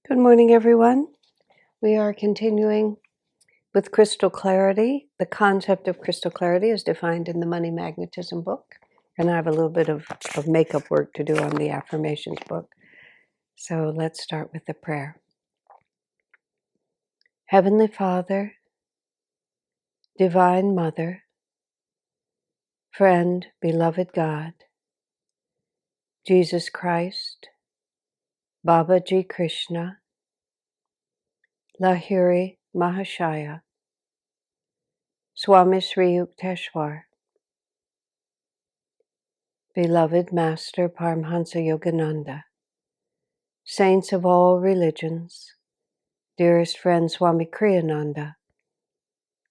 Good morning, everyone. We are continuing with crystal clarity. The concept of crystal clarity is defined in the Money Magnetism book, and I have a little bit of makeup work to do on the affirmations book. So let's start with the prayer. Heavenly Father, Divine Mother, Friend, Beloved God, Jesus Christ, Babaji Krishna, Lahiri Mahashaya, Swami Sri Yukteswar, Beloved Master Paramhansa Yogananda, Saints of all religions, dearest friend Swami Kriyananda,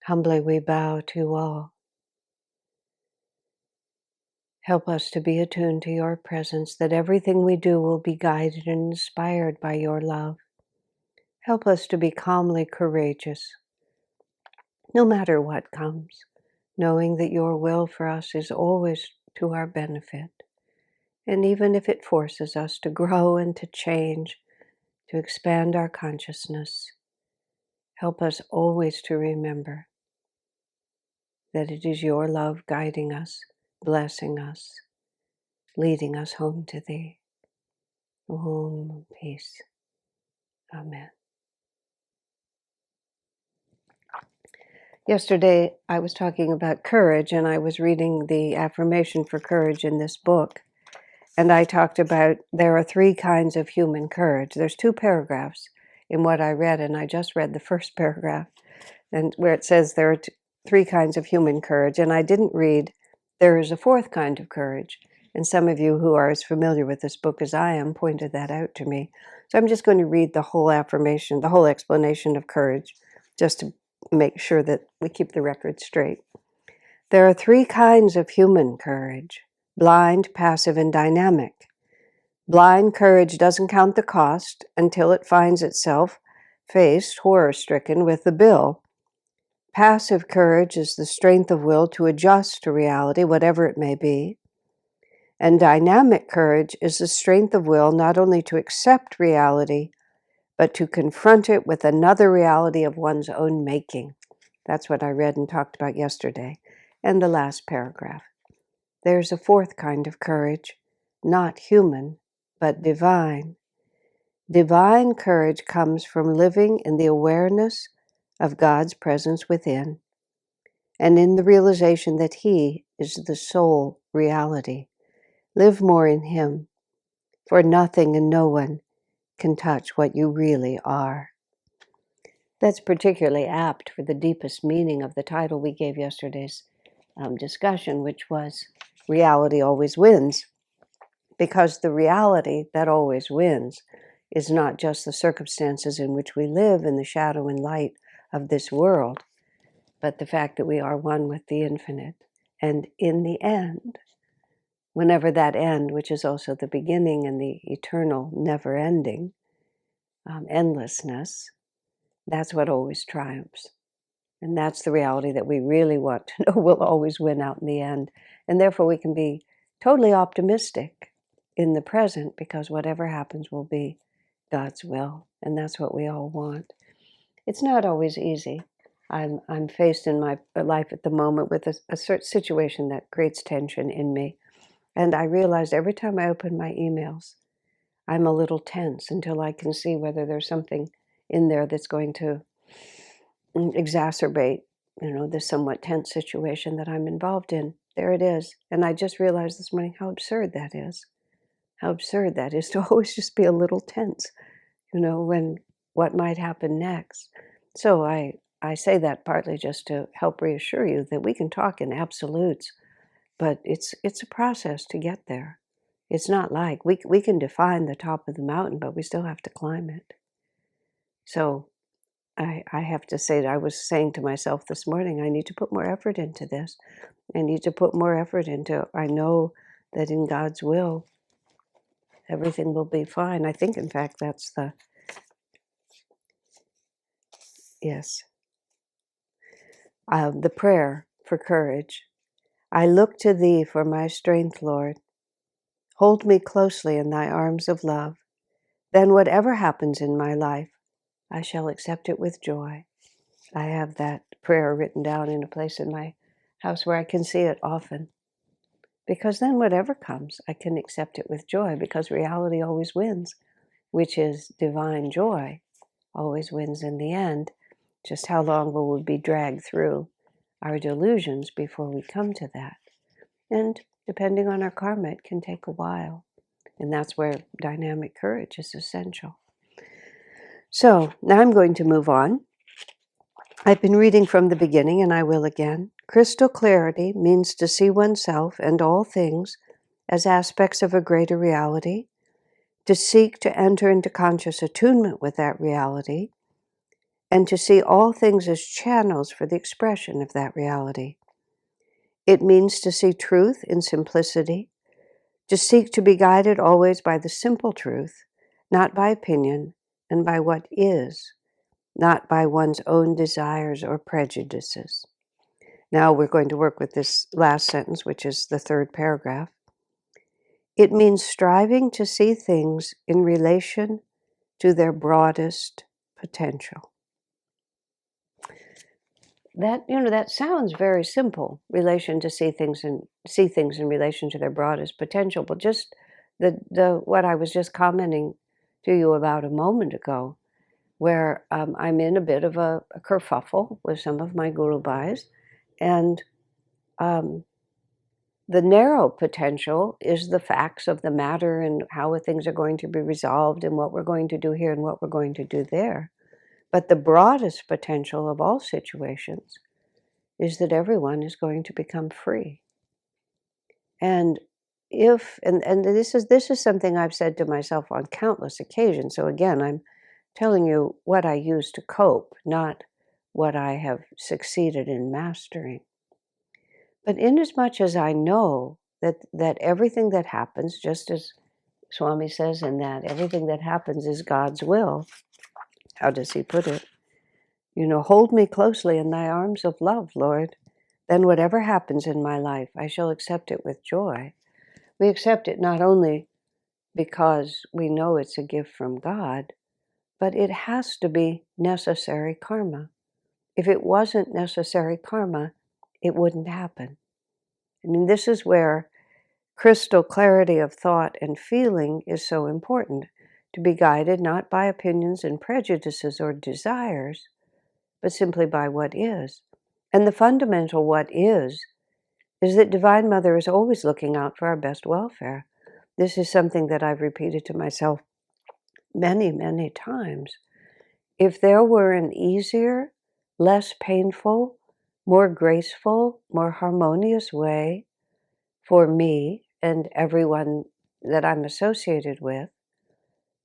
humbly we bow to all. Help us to be attuned to your presence, that everything we do will be guided and inspired by your love. Help us to be calmly courageous, no matter what comes, knowing that your will for us is always to our benefit. And even if it forces us to grow and to change, to expand our consciousness, help us always to remember that it is your love guiding us, blessing us, leading us home to thee. Om, peace. Amen. Yesterday, I was talking about courage, and I was reading the affirmation for courage in this book. And I talked about there are three kinds of human courage. There's two paragraphs in what I read, and I just read the first paragraph, and where it says there are three kinds of human courage. And I didn't read there is a fourth kind of courage. And some of you who are as familiar with this book as I am pointed that out to me. So I'm just going to read the whole affirmation, the whole explanation of courage, just to make sure that we keep the record straight. There are three kinds of human courage: blind, passive, and dynamic. Blind courage doesn't count the cost until it finds itself faced, horror-stricken, with the bill. Passive courage is the strength of will to adjust to reality, whatever it may be. And dynamic courage is the strength of will not only to accept reality, but to confront it with another reality of one's own making. That's what I read and talked about yesterday. And the last paragraph. There's a fourth kind of courage, not human, but divine. Divine courage comes from living in the awareness of God's presence within, and in the realization that He is the sole reality. Live more in Him, for nothing and no one can touch what you really are. That's particularly apt for the deepest meaning of the title we gave yesterday's discussion, which was Reality Always Wins, because the reality that always wins is not just the circumstances in which we live in the shadow and light of this world, but the fact that we are one with the infinite. And in the end, whenever that end, which is also the beginning and the eternal, never-ending endlessness, that's what always triumphs. And that's the reality that we really want to know will always win out in the end. And therefore we can be totally optimistic in the present, because whatever happens will be God's will. And that's what we all want. It's not always easy. I'm faced in my life at the moment with a certain situation that creates tension in me. And I realized every time I open my emails, I'm a little tense until I can see whether there's something in there that's going to exacerbate, this somewhat tense situation that I'm involved in. There it is. And I just realized this morning how absurd that is. How absurd that is to always just be a little tense, when what might happen next. So I say that partly just to help reassure you that we can talk in absolutes, but it's a process to get there. It's not like we can define the top of the mountain, but we still have to climb it. So I have to say that I was saying to myself this morning, I need to put more effort into this. I need to put more effort into, I know that in God's will, everything will be fine. I think, in fact, that's the prayer for courage. I look to thee for my strength, Lord. Hold me closely in thy arms of love, then whatever happens in my life, I shall accept it with joy. I have that prayer written down in a place in my house where I can see it often. Because then whatever comes, I can accept it with joy, because reality always wins, which is divine joy, always wins in the end. Just how long will we be dragged through our delusions before we come to that? And depending on our karma, it can take a while. And that's where dynamic courage is essential. So now I'm going to move on. I've been reading from the beginning, and I will again. Crystal clarity means to see oneself and all things as aspects of a greater reality, to seek to enter into conscious attunement with that reality, and to see all things as channels for the expression of that reality. It means to see truth in simplicity, to seek to be guided always by the simple truth, not by opinion, and by what is, not by one's own desires or prejudices. Now we're going to work with this last sentence, which is the third paragraph. It means striving to see things in relation to their broadest potential. That sounds very simple, relation to see things in relation to their broadest potential, but just the what I was just commenting to you about a moment ago, where I'm in a bit of a kerfuffle with some of my guru bhais, and the narrow potential is the facts of the matter and how things are going to be resolved and what we're going to do here and what we're going to do there. But the broadest potential of all situations is that everyone is going to become free. And this is something I've said to myself on countless occasions. So again, I'm telling you what I use to cope, not what I have succeeded in mastering. But inasmuch as I know that everything that happens, just as Swami says in that, everything that happens is God's will, how does he put it? Hold me closely in thy arms of love, Lord. Then whatever happens in my life, I shall accept it with joy. We accept it not only because we know it's a gift from God, but it has to be necessary karma. If it wasn't necessary karma, it wouldn't happen. This is where crystal clarity of thought and feeling is so important, to be guided not by opinions and prejudices or desires, but simply by what is. And the fundamental what is that Divine Mother is always looking out for our best welfare. This is something that I've repeated to myself many, many times. If there were an easier, less painful, more graceful, more harmonious way for me and everyone that I'm associated with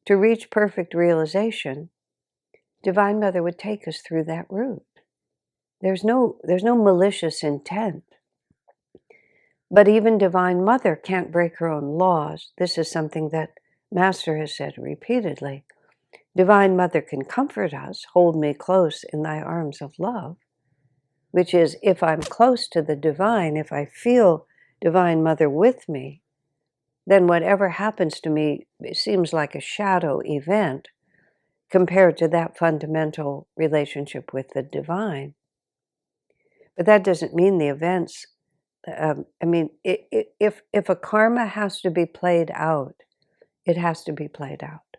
to reach perfect realization, Divine Mother would take us through that route. There's no malicious intent. But even Divine Mother can't break her own laws. This is something that Master has said repeatedly. Divine Mother can comfort us, hold me close in thy arms of love, which is, if I'm close to the divine, if I feel Divine Mother with me, then whatever happens to me, it seems like a shadow event compared to that fundamental relationship with the divine. But that doesn't mean the events, if a karma has to be played out, it has to be played out.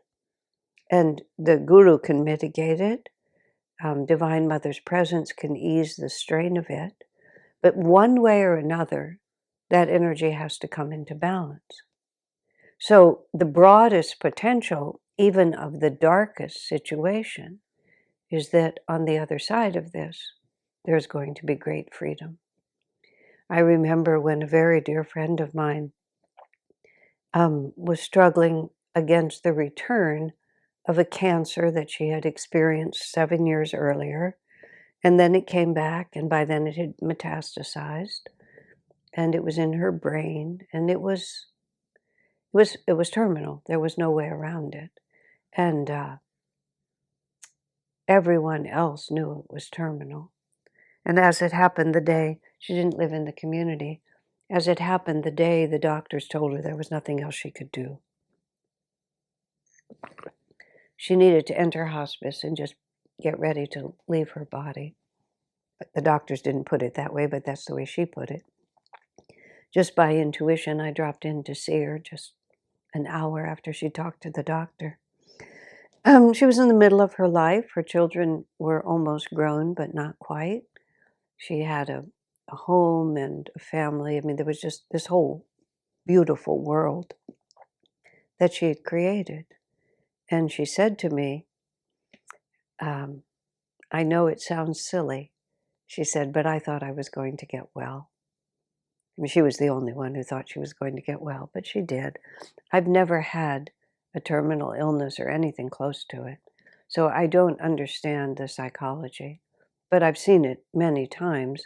And the guru can mitigate it. Divine Mother's presence can ease the strain of it. But one way or another, that energy has to come into balance. So the broadest potential, even of the darkest situation, is that on the other side of this, there's going to be great freedom. I remember when a very dear friend of mine was struggling against the return of a cancer that she had experienced 7 years earlier. And then it came back, and by then it had metastasized, and it was in her brain, and it was terminal. There was no way around it. And everyone else knew it was terminal. And as it happened the day, she didn't live in the community, as it happened the day the doctors told her there was nothing else she could do. she needed to enter hospice and just get ready to leave her body. The doctors didn't put it that way, but that's the way she put it. Just by intuition, I dropped in to see her just an hour after she talked to the doctor. She was in the middle of her life. Her children were almost grown, but not quite. She had a home and a family. I mean, there was just this whole beautiful world that she had created. And she said to me, I know it sounds silly, she said, but I thought I was going to get well. I mean, she was the only one who thought she was going to get well, but she did. I've never had a terminal illness or anything close to it, so I don't understand the psychology, but I've seen it many times,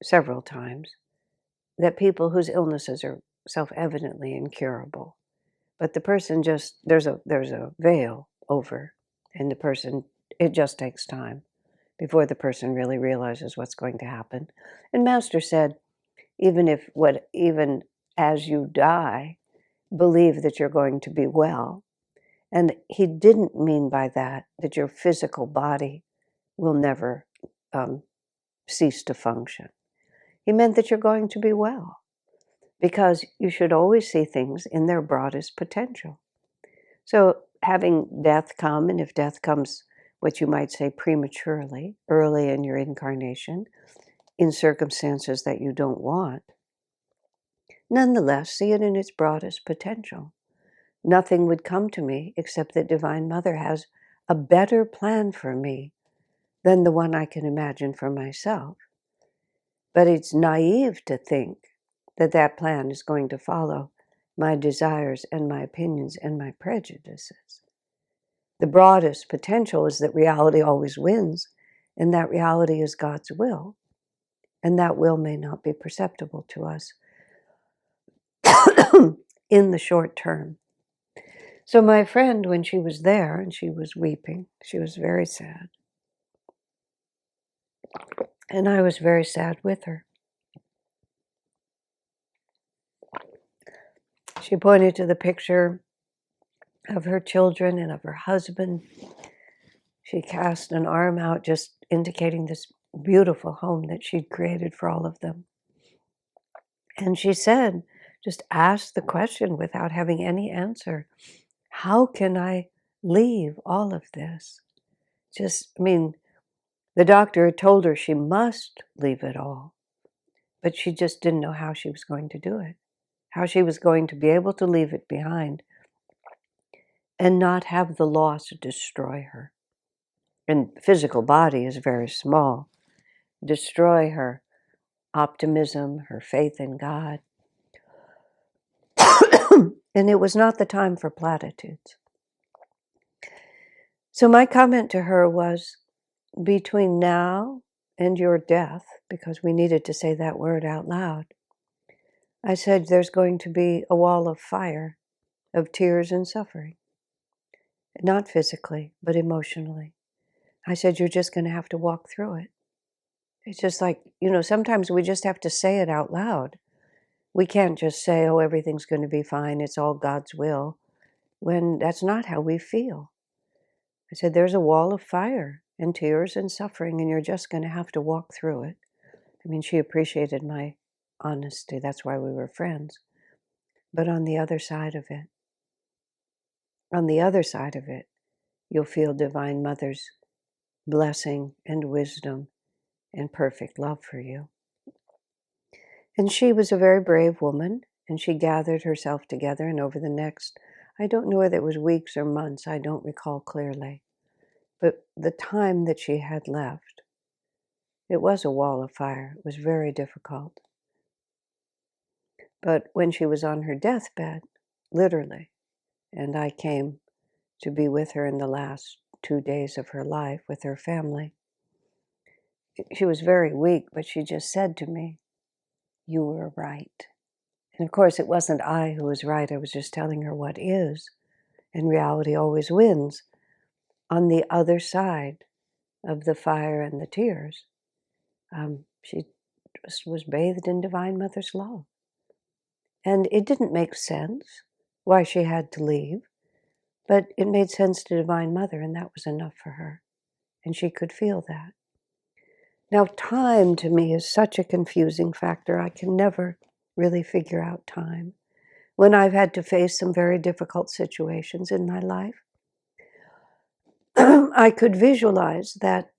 several times, that people whose illnesses are self-evidently incurable, but the person just, there's a veil over, and the person, it just takes time before the person really realizes what's going to happen. And Master said, even as you die, believe that you're going to be well. And he didn't mean by that your physical body will never cease to function. He meant that you're going to be well, because you should always see things in their broadest potential. So having death come, and if death comes, what you might say prematurely, early in your incarnation, in circumstances that you don't want, nonetheless, see it in its broadest potential. Nothing would come to me except that Divine Mother has a better plan for me than the one I can imagine for myself. But it's naive to think that that plan is going to follow my desires and my opinions and my prejudices. The broadest potential is that reality always wins, and that reality is God's will, and that will may not be perceptible to us in the short term. So my friend, when she was there and she was weeping, she was very sad. And I was very sad with her. She pointed to the picture of her children and of her husband. She cast an arm out, just indicating this beautiful home that she'd created for all of them. And she said, just ask the question without having any answer. How can I leave all of this? The doctor had told her she must leave it all, but she just didn't know how she was going to do it, how she was going to be able to leave it behind and not have the loss destroy her. And physical body is very small. Destroy her optimism, her faith in God. And it was not the time for platitudes. So my comment to her was, between now and your death, because we needed to say that word out loud, I said, there's going to be a wall of fire, of tears and suffering. Not physically, but emotionally. I said, you're just going to have to walk through it. It's just like, sometimes we just have to say it out loud. We can't just say, oh, everything's going to be fine, it's all God's will, when that's not how we feel. I said, there's a wall of fire and tears and suffering, and you're just going to have to walk through it. I mean, she appreciated my honesty. That's why we were friends. But on the other side of it, you'll feel Divine Mother's blessing and wisdom and perfect love for you. And she was a very brave woman, and she gathered herself together, and over the next, I don't know whether it was weeks or months, I don't recall clearly, but the time that she had left, it was a wall of fire. It was very difficult. But when she was on her deathbed, literally, and I came to be with her in the last 2 days of her life with her family, she was very weak, but she just said to me, you were right. And of course, it wasn't I who was right. I was just telling her what is. And reality always wins. On the other side of the fire and the tears, she just was bathed in Divine Mother's love. And it didn't make sense why she had to leave. But it made sense to Divine Mother, and that was enough for her. And she could feel that. Now, time to me is such a confusing factor. I can never really figure out time. When I've had to face some very difficult situations in my life, I could visualize that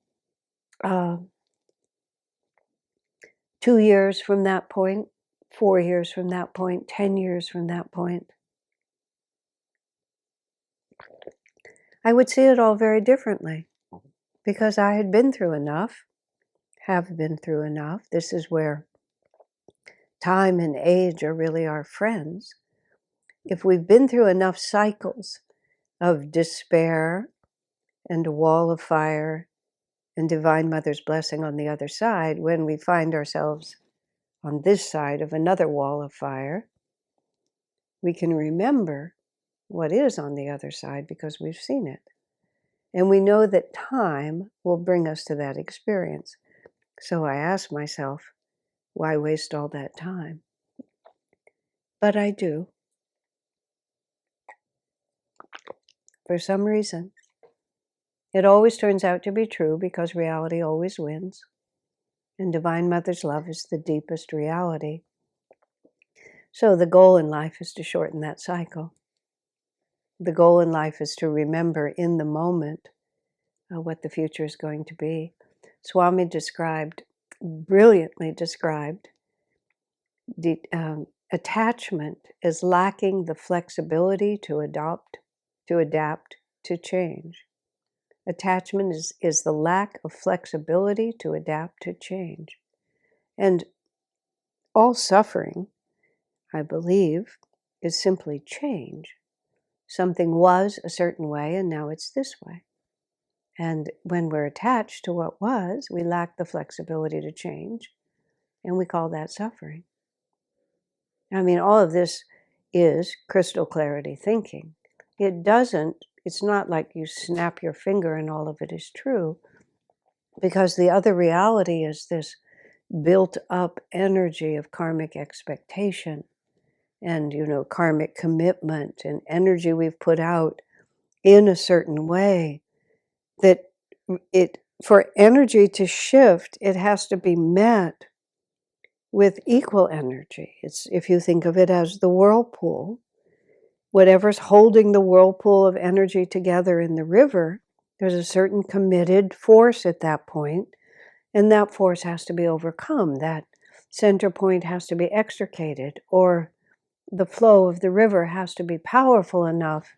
2 years from that point, 4 years from that point, 10 years from that point, I would see it all very differently because I had been through enough, have been through enough. This is where time and age are really our friends. If we've been through enough cycles of despair and a wall of fire and Divine Mother's blessing on the other side, when we find ourselves on this side of another wall of fire, we can remember what is on the other side because we've seen it. And we know that time will bring us to that experience. So I ask myself, why waste all that time? But I do. For some reason. It always turns out to be true because reality always wins. And Divine Mother's love is the deepest reality. So the goal in life is to shorten that cycle. The goal in life is to remember in the moment what the future is going to be. Swami brilliantly described attachment as lacking the flexibility to adapt, to change. Attachment is the lack of flexibility to adapt to change. And all suffering, I believe, is simply change. Something was a certain way and now it's this way. And when we're attached to what was, we lack the flexibility to change, and we call that suffering. I mean, all of this is crystal clarity thinking. It's not like you snap your finger and all of it is true, because the other reality is this built up energy of karmic expectation and, karmic commitment and energy we've put out in a certain way that for energy to shift, it has to be met with equal energy. It's, if you think of it as the whirlpool, whatever's holding the whirlpool of energy together in the river, there's a certain committed force at that point, and that force has to be overcome. That center point has to be extricated, or the flow of the river has to be powerful enough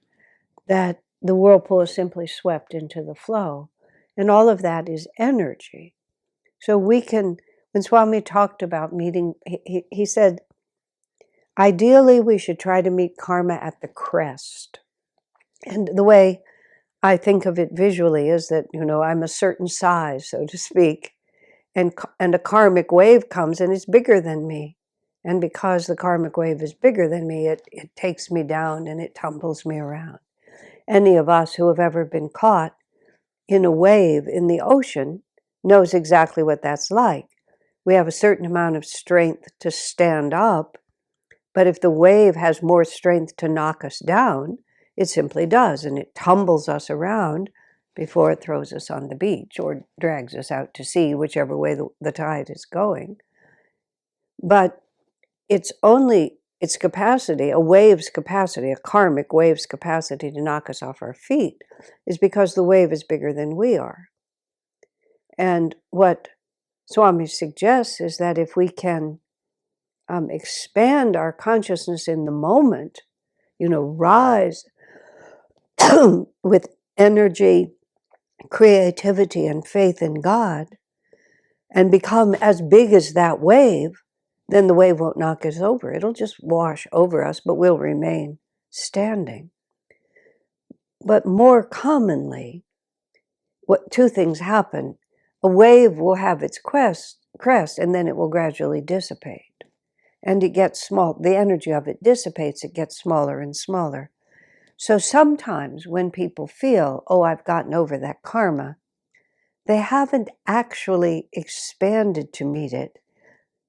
that the whirlpool is simply swept into the flow. And all of that is energy. So we can, when Swami talked about meeting, he said, ideally we should try to meet karma at the crest. And the way I think of it visually is that, I'm a certain size, so to speak, and a karmic wave comes and it's bigger than me. And because the karmic wave is bigger than me, it takes me down and it tumbles me around. Any of us who have ever been caught in a wave in the ocean knows exactly what that's like. We have a certain amount of strength to stand up, but if the wave has more strength to knock us down, it simply does, and it tumbles us around before it throws us on the beach or drags us out to sea, whichever way the tide is going. But it's only its capacity, a wave's capacity, a karmic wave's capacity to knock us off our feet, is because the wave is bigger than we are. And what Swami suggests is that if we can expand our consciousness in the moment, rise with energy, creativity, and faith in God, and become as big as that wave, then the wave won't knock us over. It'll just wash over us, but we'll remain standing. But more commonly, two things happen. A wave will have its crest, and then it will gradually dissipate. And it gets small. The energy of it dissipates. It gets smaller and smaller. So sometimes when people feel, I've gotten over that karma, they haven't actually expanded to meet it.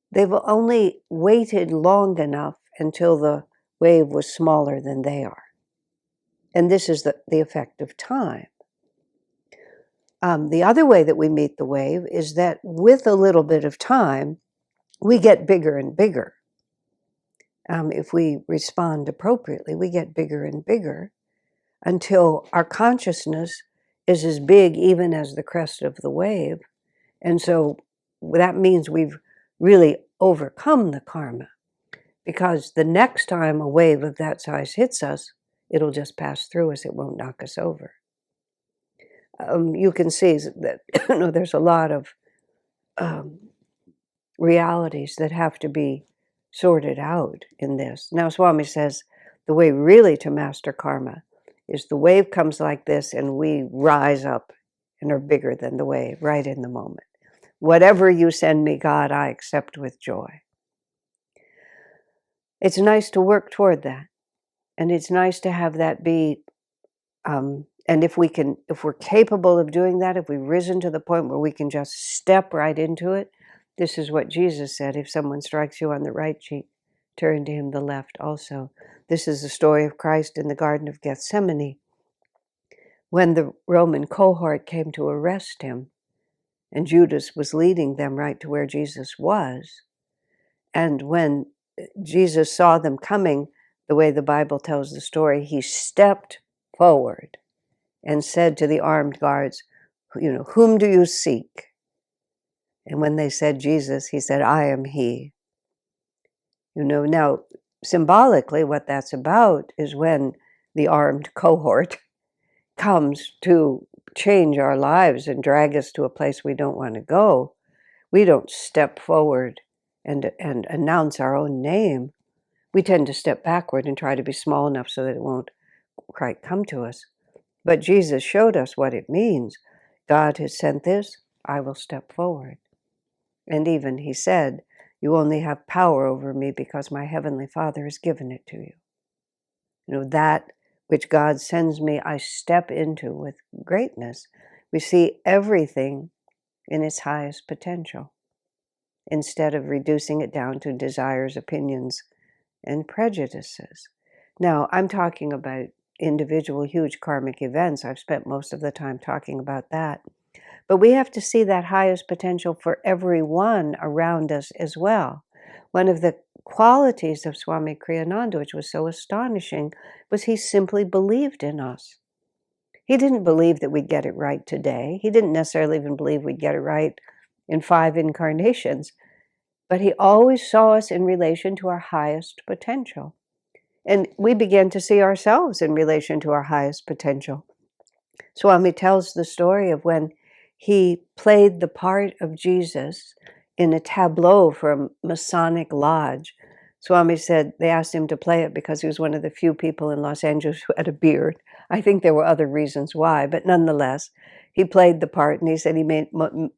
They've only waited long enough until the wave was smaller than they are. And this is the effect of time. The other way that we meet the wave is that with a little bit of time, we get bigger and bigger. If we respond appropriately, we get bigger and bigger until our consciousness is as big even as the crest of the wave. And so that means we've really overcome the karma, because the next time a wave of that size hits us, it'll just pass through us. It won't knock us over. You can see that there's a lot of realities that have to be sorted out in this. Now, Swami says the way really to master karma is the wave comes like this and we rise up and are bigger than the wave right in the moment. Whatever you send me, God, I accept with joy. It's nice to work toward that. And it's nice to have that be, and if we're capable of doing that, if we've risen to the point where we can just step right into it, this is what Jesus said: if someone strikes you on the right cheek, turn to him the left also. This is the story of Christ in the Garden of Gethsemane, when the Roman cohort came to arrest him, and Judas was leading them right to where Jesus was. And when Jesus saw them coming, the way the Bible tells the story, he stepped forward and said to the armed guards, whom do you seek? And when they said Jesus, he said, I am he. Now, symbolically, what that's about is when the armed cohort comes to change our lives and drag us to a place we don't want to go, we don't step forward and announce our own name. We tend to step backward and try to be small enough so that it won't quite come to us. But Jesus showed us what it means. God has sent this, I will step forward. And even he said, you only have power over me because my Heavenly Father has given it to you. That which God sends me, I step into with greatness. We see everything in its highest potential, instead of reducing it down to desires, opinions, and prejudices. Now, I'm talking about individual huge karmic events. I've spent most of the time talking about that. But we have to see that highest potential for everyone around us as well. One of the qualities of Swami Kriyananda, which was so astonishing, was he simply believed in us. He didn't believe that we'd get it right today. He didn't necessarily even believe we'd get it right in 5 incarnations. But he always saw us in relation to our highest potential. And we began to see ourselves in relation to our highest potential. Swami tells the story of when he played the part of Jesus in a tableau for a Masonic lodge. Swami said they asked him to play it because he was one of the few people in Los Angeles who had a beard. I think there were other reasons why, but nonetheless, he played the part, and he said he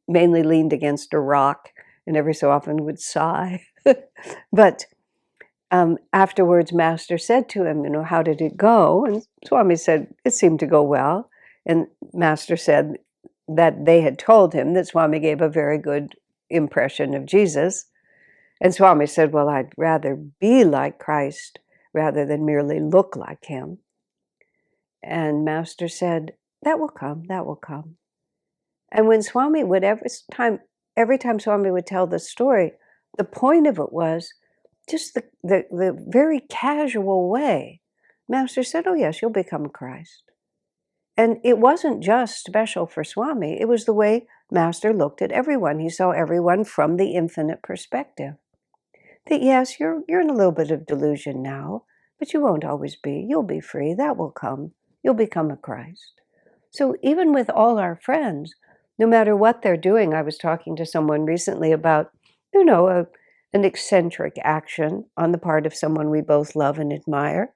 mainly leaned against a rock and every so often would sigh. But afterwards, Master said to him, how did it go? And Swami said, it seemed to go well. And Master said that they had told him that Swami gave a very good impression of Jesus. And Swami said, well, I'd rather be like Christ rather than merely look like him. And Master said, that will come, that will come. And when Swami would, every time Swami would tell the story, the point of it was just the very casual way. Master said, oh yes, you'll become Christ. And it wasn't just special for Swami. It was the way Master looked at everyone. He saw everyone from the infinite perspective. That yes, you're in a little bit of delusion now, but you won't always be. You'll be free. That will come. You'll become a Christ. So even with all our friends, no matter what they're doing, I was talking to someone recently about, an eccentric action on the part of someone we both love and admire.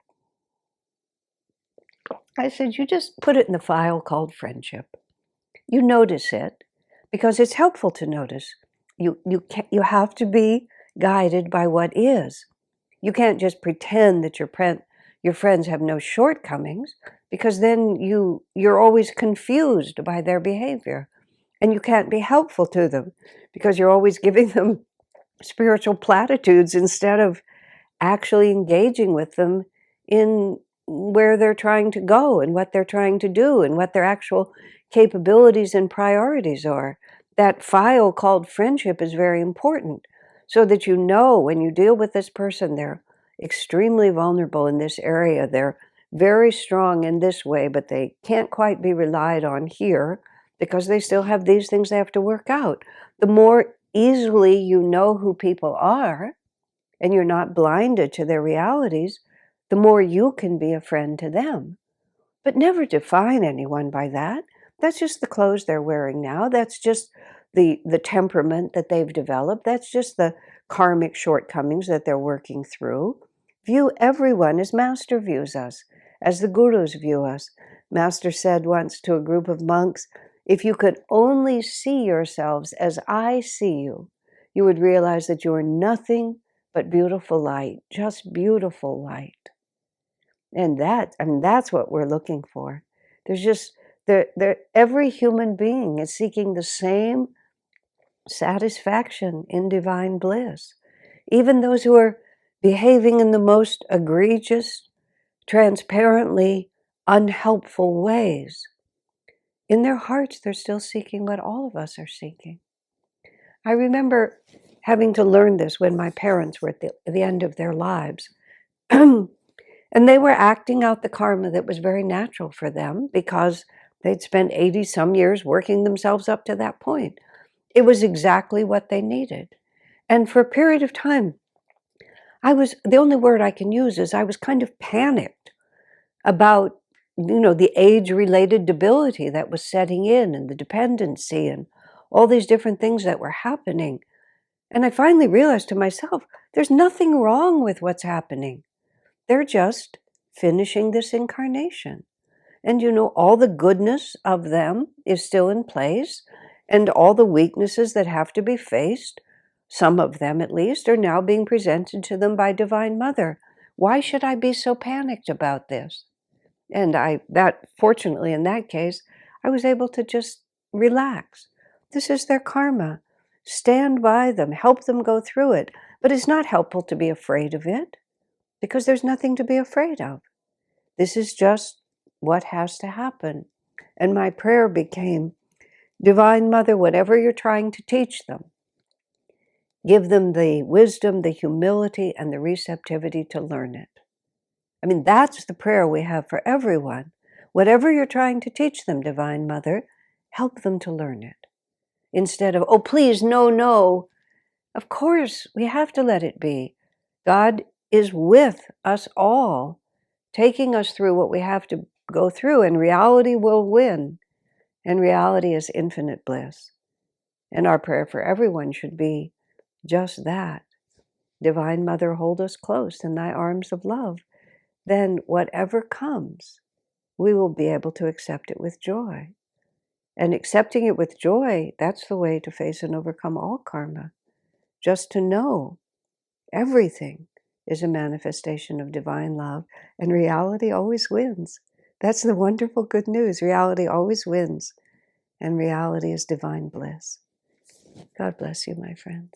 I said, you just put it in the file called friendship. You notice it because it's helpful to notice. You have to be guided by what is. You can't just pretend that your friends have no shortcomings, because then you're always confused by their behavior. And you can't be helpful to them because you're always giving them spiritual platitudes instead of actually engaging with them in where they're trying to go and what they're trying to do and what their actual capabilities and priorities are. That file called friendship is very important, so that you know when you deal with this person, they're extremely vulnerable in this area. They're very strong in this way, but they can't quite be relied on here because they still have these things they have to work out. The more easily you know who people are and you're not blinded to their realities, the more you can be a friend to them. But never define anyone by that. That's just the clothes they're wearing now. That's just the temperament that they've developed. That's just the karmic shortcomings that they're working through. View everyone as Master views us, as the gurus view us. Master said once to a group of monks, if you could only see yourselves as I see you, you would realize that you are nothing but beautiful light, just beautiful light. And that's what we're looking for. There's just, every human being is seeking the same satisfaction in divine bliss. Even those who are behaving in the most egregious, transparently unhelpful ways, in their hearts, they're still seeking what all of us are seeking. I remember having to learn this when my parents were at the end of their lives. And they were acting out the karma that was very natural for them because they'd spent 80 some years working themselves up to that point. It was exactly what they needed. And for a period of time, the only word I can use is I was kind of panicked about, the age-related debility that was setting in and the dependency and all these different things that were happening. And I finally realized to myself, there's nothing wrong with what's happening. They're just finishing this incarnation. And all the goodness of them is still in place, and all the weaknesses that have to be faced, some of them at least, are now being presented to them by Divine Mother. Why should I be so panicked about this? And fortunately, in that case, I was able to just relax. This is their karma. Stand by them, help them go through it. But it's not helpful to be afraid of it, because there's nothing to be afraid of. This is just what has to happen. And my prayer became, Divine Mother, whatever you're trying to teach them, give them the wisdom, the humility, and the receptivity to learn it. I mean, that's the prayer we have for everyone. Whatever you're trying to teach them, Divine Mother, help them to learn it. Instead of, oh, please, no, no. Of course, we have to let it be. God is with us all, taking us through what we have to go through, and reality will win. And reality is infinite bliss. And our prayer for everyone should be just that. Divine Mother, hold us close in thy arms of love. Then whatever comes, we will be able to accept it with joy. And accepting it with joy, that's the way to face and overcome all karma. Just to know everything is a manifestation of divine love, and reality always wins. That's the wonderful good news. Reality always wins, and reality is divine bliss. God bless you, my friends.